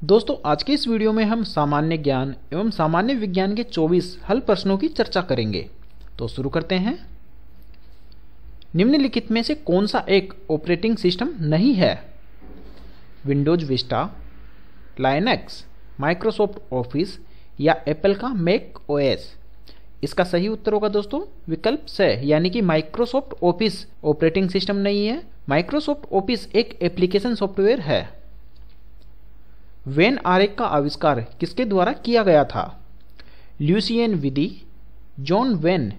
दोस्तों आज के इस वीडियो में हम सामान्य ज्ञान एवं सामान्य विज्ञान के 24 हल प्रश्नों की चर्चा करेंगे। तो शुरू करते हैं। निम्नलिखित में से कौन सा एक ऑपरेटिंग सिस्टम नहीं है? Windows Vista, Linux, Microsoft office या एप्पल का मैक ओएस। इसका सही उत्तर होगा दोस्तों विकल्प से, यानी कि माइक्रोसॉफ्ट ऑफिस ऑपरेटिंग सिस्टम नहीं है। माइक्रोसॉफ्ट ऑफिस एक एप्लीकेशन सॉफ्टवेयर है। वेन आरेख का आविष्कार किसके द्वारा किया गया था? ल्यूसियन विधि, जॉन वेन,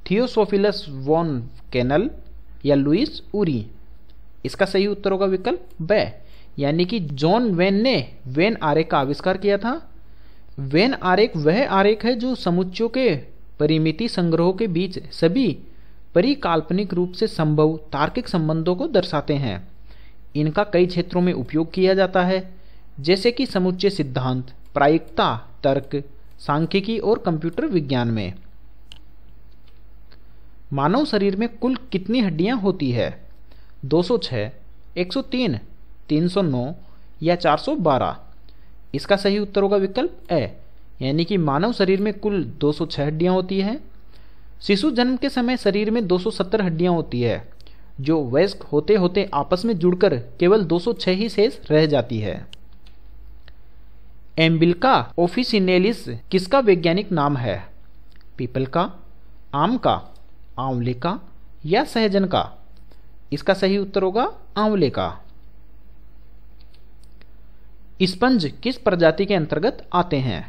थियोसोफिलस वॉन कैनल या लुइस उरी। इसका सही उत्तर होगा विकल्प ब, यानी कि जॉन वेन ने वेन आरेख का आविष्कार किया था। वेन आरेख वह आरेख है जो समुच्चयों के परिमिति संग्रहों के बीच सभी परिकाल्पनिक रूप से संभव तार्किक संबंधों को दर्शाते हैं। इनका कई क्षेत्रों में उपयोग किया जाता है, जैसे कि समुच्चय सिद्धांत, प्रायिकता, तर्क, सांख्यिकी और कंप्यूटर विज्ञान में। मानव शरीर में कुल कितनी हड्डियां होती है? 206, 103, 309 या 412। इसका सही उत्तर होगा विकल्प ए, यानी कि मानव शरीर में कुल 206 हड्डियां होती है। शिशु जन्म के समय शरीर में 270 हड्डियां होती है, जो वयस्क होते होते आपस में जुड़कर केवल 206 ही शेष रह जाती है। एम्बिल्का ऑफिसिनेलिस किसका वैज्ञानिक नाम है? पीपल का, आम का, आंवले का या सहजन का? इसका सही उत्तर होगा आंवले का। स्पंज किस प्रजाति के अंतर्गत आते हैं?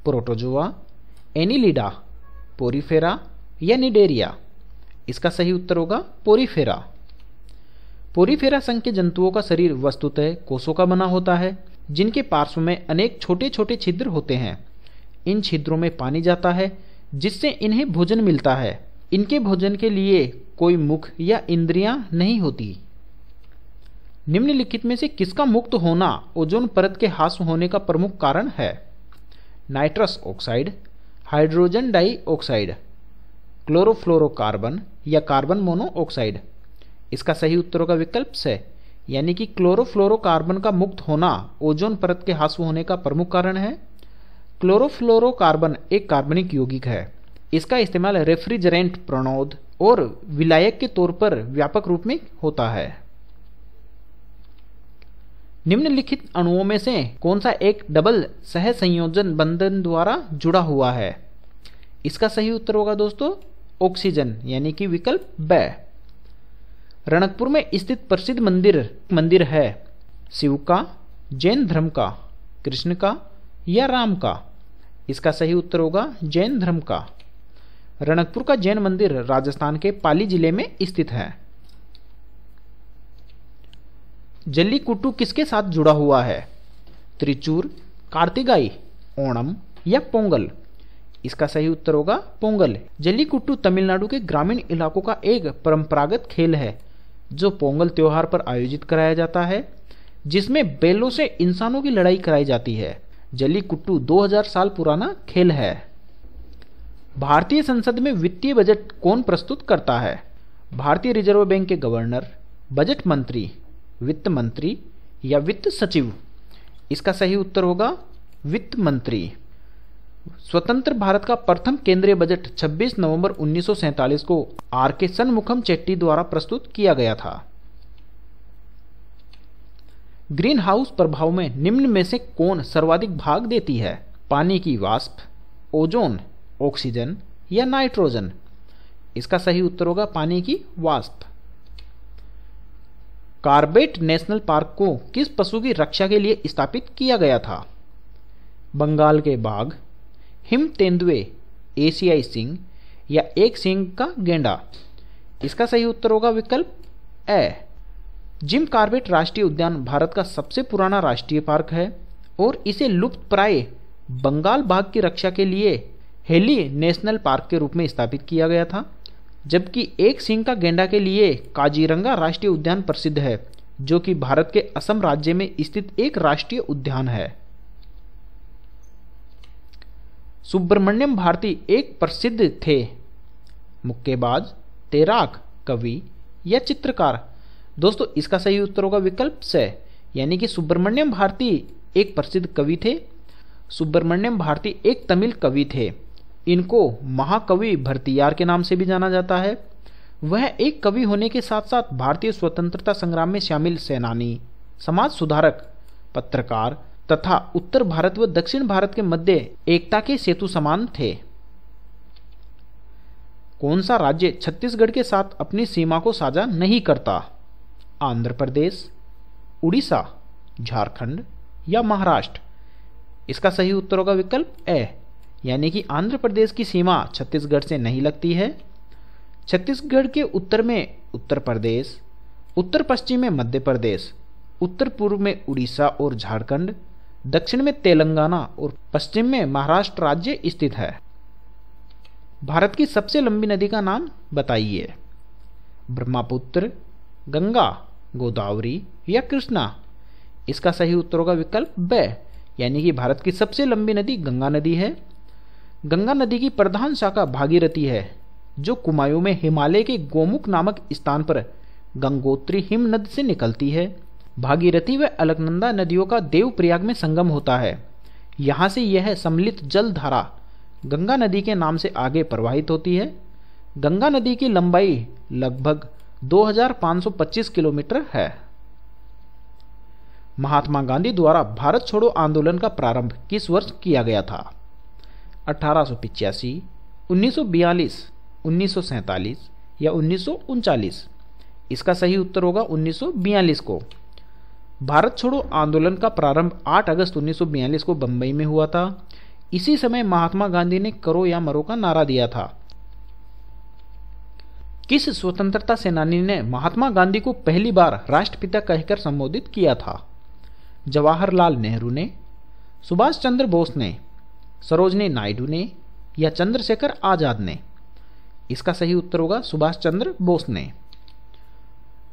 प्रोटोजोआ, एनिलिडा, पोरीफेरा या निडेरिया? इसका सही उत्तर होगा पोरीफेरा। पोरीफेरा संघ के जंतुओं का शरीर वस्तुतः कोषों का बना होता है, जिनके पार्श्व में अनेक छोटे छोटे छिद्र होते हैं। इन छिद्रों में पानी जाता है, जिससे इन्हें भोजन मिलता है। इनके भोजन के लिए कोई मुख या इंद्रियां नहीं होती। निम्नलिखित में से किसका मुक्त होना ओजोन परत के ह्रास होने का प्रमुख कारण है? Nitrous oxide, hydrogen dioxide, chlorofluorocarbon या कार्बन मोनोऑक्साइड? इसका सही उत्तर होगा विकल्प से, यानी कि क्लोरोफ्लोरोकार्बन का मुक्त होना ओजोन परत के ह्रास होने का प्रमुख कारण है। क्लोरोफ्लोरोकार्बन एक कार्बनिक यौगिक है। इसका इस्तेमाल रेफ्रिजरेंट, प्रणोद और विलायक के तौर पर व्यापक रूप में होता है। निम्नलिखित अणुओं में से कौन सा एक डबल सहसंयोजन बंधन द्वारा जुड़ा हुआ है? इसका सही उत्तर होगा दोस्तों ऑक्सीजन, यानी कि विकल्प ब। रणकपुर में स्थित प्रसिद्ध मंदिर है शिव का, जैन धर्म का, कृष्ण का या राम का? इसका सही उत्तर होगा जैन धर्म का। रणकपुर का जैन मंदिर राजस्थान के पाली जिले में स्थित है। जल्लीकुट्टू किसके साथ जुड़ा हुआ है? त्रिचूर, कार्तिगाई, ओणम या पोंगल? इसका सही उत्तर होगा पोंगल। जल्लीकुट्टू तमिलनाडु के ग्रामीण इलाकों का एक परंपरागत खेल है, जो पोंगल त्योहार पर आयोजित कराया जाता है, जिसमें बैलों से इंसानों की लड़ाई कराई जाती है। जल्लीकुट्टू 2000 साल पुराना खेल है। भारतीय संसद में वित्तीय बजट कौन प्रस्तुत करता है? भारतीय रिजर्व बैंक के गवर्नर, बजट मंत्री, वित्त मंत्री या वित्त सचिव? इसका सही उत्तर होगा वित्त मंत्री। स्वतंत्र भारत का प्रथम केंद्रीय बजट 26 नवंबर 1947 को आर के सनमुखम चेट्टी द्वारा प्रस्तुत किया गया था। ग्रीन हाउस प्रभाव में निम्न में से कौन सर्वाधिक भाग देती है? पानी की वाष्प, ओजोन, ऑक्सीजन या नाइट्रोजन? इसका सही उत्तर होगा पानी की वाष्प। कार्बेट नेशनल पार्क को किस पशु की रक्षा के लिए स्थापित किया गया था? बंगाल के बाघ, हिम तेंदुए, एशियाई सिंह या एक सिंह का गेंडा? इसका सही उत्तर होगा विकल्प ए। जिम कॉर्बेट राष्ट्रीय उद्यान भारत का सबसे पुराना राष्ट्रीय पार्क है और इसे लुप्त प्राय बंगाल बाघ की रक्षा के लिए हेली नेशनल पार्क के रूप में स्थापित किया गया था, जबकि एक सिंह का गेंडा के लिए काजीरंगा राष्ट्रीय उद्यान प्रसिद्ध है, जो कि भारत के असम राज्य में स्थित एक राष्ट्रीय उद्यान है। सुब्रमण्यम भारती एक प्रसिद्ध थे मुक्केबाज, तैराक, कवि या चित्रकार? दोस्तों इसका सही उत्तर होगा विकल्प से, यानी कि सुब्रमण्यम भारती एक प्रसिद्ध कवि थे। सुब्रमण्यम भारती एक तमिल कवि थे। इनको महाकवि भरतियार के नाम से भी जाना जाता है। वह एक कवि होने के साथ साथ भारतीय स्वतंत्रता संग्राम में शामिल सेनानी, समाज सुधारक, पत्रकार तथा उत्तर भारत व दक्षिण भारत के मध्य एकता के सेतु समान थे। कौन सा राज्य छत्तीसगढ़ के साथ अपनी सीमा को साझा नहीं करता? आंध्र प्रदेश, उड़ीसा, झारखंड या महाराष्ट्र? इसका सही उत्तर होगा विकल्प ए, यानी कि आंध्र प्रदेश की सीमा छत्तीसगढ़ से नहीं लगती है। छत्तीसगढ़ के उत्तर में उत्तर प्रदेश, उत्तर पश्चिम में मध्य प्रदेश, उत्तर पूर्व में उड़ीसा और झारखंड, दक्षिण में तेलंगाना और पश्चिम में महाराष्ट्र राज्य स्थित है। भारत की सबसे लंबी नदी का नाम बताइए। ब्रह्मपुत्र, गंगा, गोदावरी या कृष्णा? इसका सही उत्तर होगा विकल्प ब, यानी कि भारत की सबसे लंबी नदी गंगा नदी है। गंगा नदी की प्रधान शाखा भागीरथी है, जो कुमाऊं में हिमालय के गोमुख नामक स्थान पर गंगोत्री हिमनद से निकलती है। भागीरथी व अलकनंदा नदियों का देवप्रयाग में संगम होता है। यहाँ से यह सम्मिलित जल धारा गंगा नदी के नाम से आगे प्रवाहित होती है। गंगा नदी की लंबाई लगभग 2525 किलोमीटर है। महात्मा गांधी द्वारा भारत छोड़ो आंदोलन का प्रारंभ किस वर्ष किया गया था? 1885, 1942, 1947 या 1939? इसका सही उत्तर होगा 1942 को। भारत छोड़ो आंदोलन का प्रारंभ 8 अगस्त 1942 को बंबई में हुआ था। इसी समय महात्मा गांधी ने करो या मरो का नारा दिया था। किस स्वतंत्रता सेनानी ने महात्मा गांधी को पहली बार राष्ट्रपिता कहकर संबोधित किया था? जवाहरलाल नेहरू ने, सुभाष चंद्र बोस ने, सरोजनी नायडू ने या चंद्रशेखर आजाद ने? इसका सही उत्तर होगा सुभाष चंद्र बोस ने।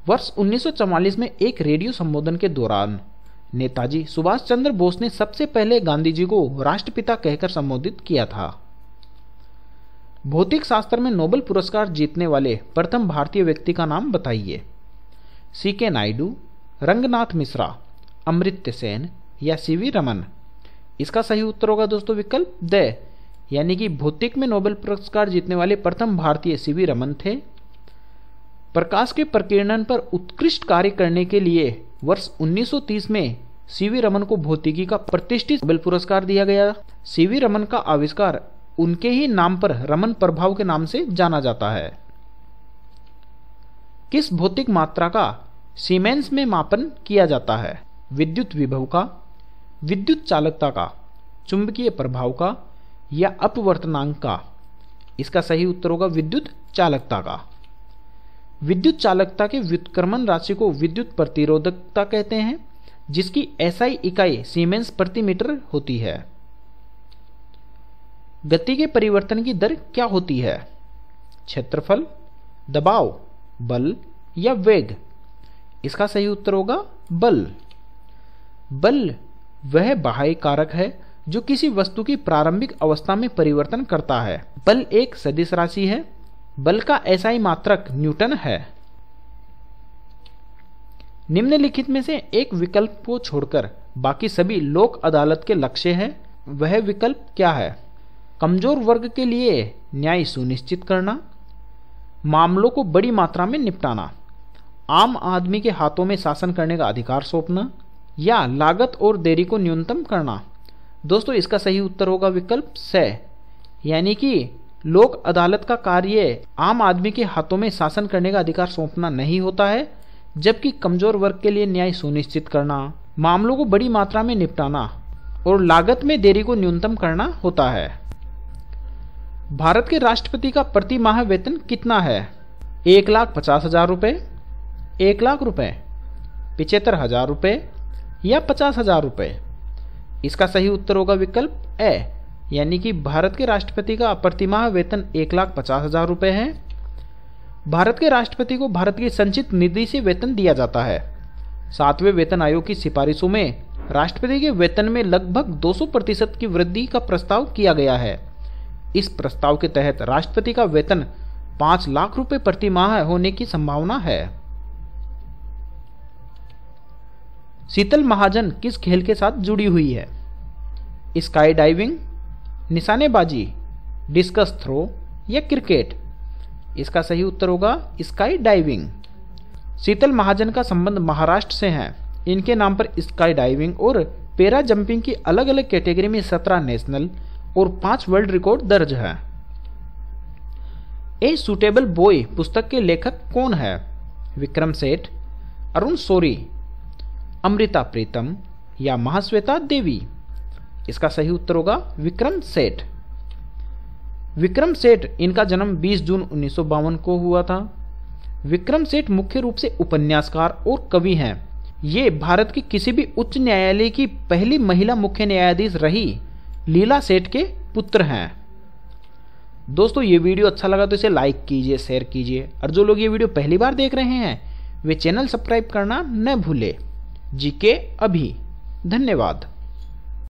वर्ष 1944 में एक रेडियो संबोधन के दौरान नेताजी सुभाष चंद्र बोस ने सबसे पहले गांधी जी को राष्ट्रपिता कहकर संबोधित किया था। भौतिक शास्त्र में नोबेल पुरस्कार जीतने वाले प्रथम भारतीय व्यक्ति का नाम बताइए। सीके नायडू, रंगनाथ मिश्रा, अमर्त्य सेन या सीवी रमन? इसका सही उत्तर होगा दोस्तों विकल्प द, यानी कि भौतिक में नोबेल पुरस्कार जीतने वाले प्रथम भारतीय सीवी रमन थे। प्रकाश के प्रकीर्णन पर उत्कृष्ट कार्य करने के लिए वर्ष 1930 में सीवी रमन को भौतिकी का प्रतिष्ठित नोबेल पुरस्कार दिया गया। सीवी रमन का आविष्कार उनके ही नाम पर रमन प्रभाव के नाम से जाना जाता है। किस भौतिक मात्रा का सीमेंस में मापन किया जाता है? विद्युत विभव का, विद्युत चालकता का, चुंबकीय प्रभाव का या अपवर्तनांक का? इसका सही उत्तर होगा विद्युत चालकता का। विद्युत चालकता के व्युत्क्रमण राशि को विद्युत प्रतिरोधकता कहते हैं, जिसकी एसआई इकाई सीमेंस प्रति मीटर होती है। गति के परिवर्तन की दर क्या होती है? क्षेत्रफल, दबाव, बल या वेग? इसका सही उत्तर होगा बल। बल वह बाह्य कारक है जो किसी वस्तु की प्रारंभिक अवस्था में परिवर्तन करता है। बल एक सदिश राशि है। बल का एसआई मात्रक न्यूटन है। निम्नलिखित में से एक विकल्प को छोड़कर बाकी सभी लोक अदालत के लक्ष्य है। वह विकल्प क्या है? कमजोर वर्ग के लिए न्याय सुनिश्चित करना, मामलों को बड़ी मात्रा में निपटाना, आम आदमी के हाथों में शासन करने का अधिकार सौंपना या लागत और देरी को न्यूनतम करना? दोस्तों इसका सही उत्तर होगा विकल्प स, यानी कि लोक अदालत का कार्य आम आदमी के हाथों में शासन करने का अधिकार सौंपना नहीं होता है, जबकि कमजोर वर्ग के लिए न्याय सुनिश्चित करना, मामलों को बड़ी मात्रा में निपटाना और लागत में देरी को न्यूनतम करना होता है। भारत के राष्ट्रपति का प्रति माह वेतन कितना है? 1,50,000 रुपये, 1 लाख रुपए, 75,000 रुपये या 50,000 रुपये? इसका सही उत्तर होगा विकल्प ए, यानी कि भारत के राष्ट्रपति का प्रतिमाह वेतन 1,50,000 रुपये है। भारत के राष्ट्रपति को भारत की संचित निधि से वेतन दिया जाता है। 7वें वेतन आयोग की सिफारिशों में राष्ट्रपति के वेतन में लगभग 200% की वृद्धि का प्रस्ताव किया गया है। इस प्रस्ताव के तहत राष्ट्रपति का वेतन 5 लाख रुपए प्रति माह होने की संभावना है। शीतल महाजन किस खेल के साथ जुड़ी हुई है? स्काई डाइविंग, निशानेबाजी, डिस्कस थ्रो या क्रिकेट? इसका सही उत्तर होगा स्काई डाइविंग। शीतल महाजन का संबंध महाराष्ट्र से है। इनके नाम पर स्काई डाइविंग और पैरा जंपिंग की अलग अलग कैटेगरी में 17 नेशनल और 5 वर्ल्ड रिकॉर्ड दर्ज है। ए सूटेबल बॉय पुस्तक के लेखक कौन है? विक्रम सेठ, अरुण शौरी, अमृता प्रीतम या महाश्वेता देवी? इसका सही उत्तर होगा विक्रम सेठ। विक्रम सेठ, इनका जन्म 20 जून 1952 को हुआ था। विक्रम सेठ मुख्य रूप से उपन्यासकार और कवि हैं। ये भारत की किसी भी उच्च न्यायालय की पहली महिला मुख्य न्यायाधीश रही लीला सेठ के पुत्र हैं। दोस्तों, ये वीडियो अच्छा लगा तो इसे लाइक कीजिए, शेयर कीजिए, और जो लोग ये वीडियो पहली बार देख रहे हैं वे चैनल सब्सक्राइब करना न भूले। जीके अभी। धन्यवाद।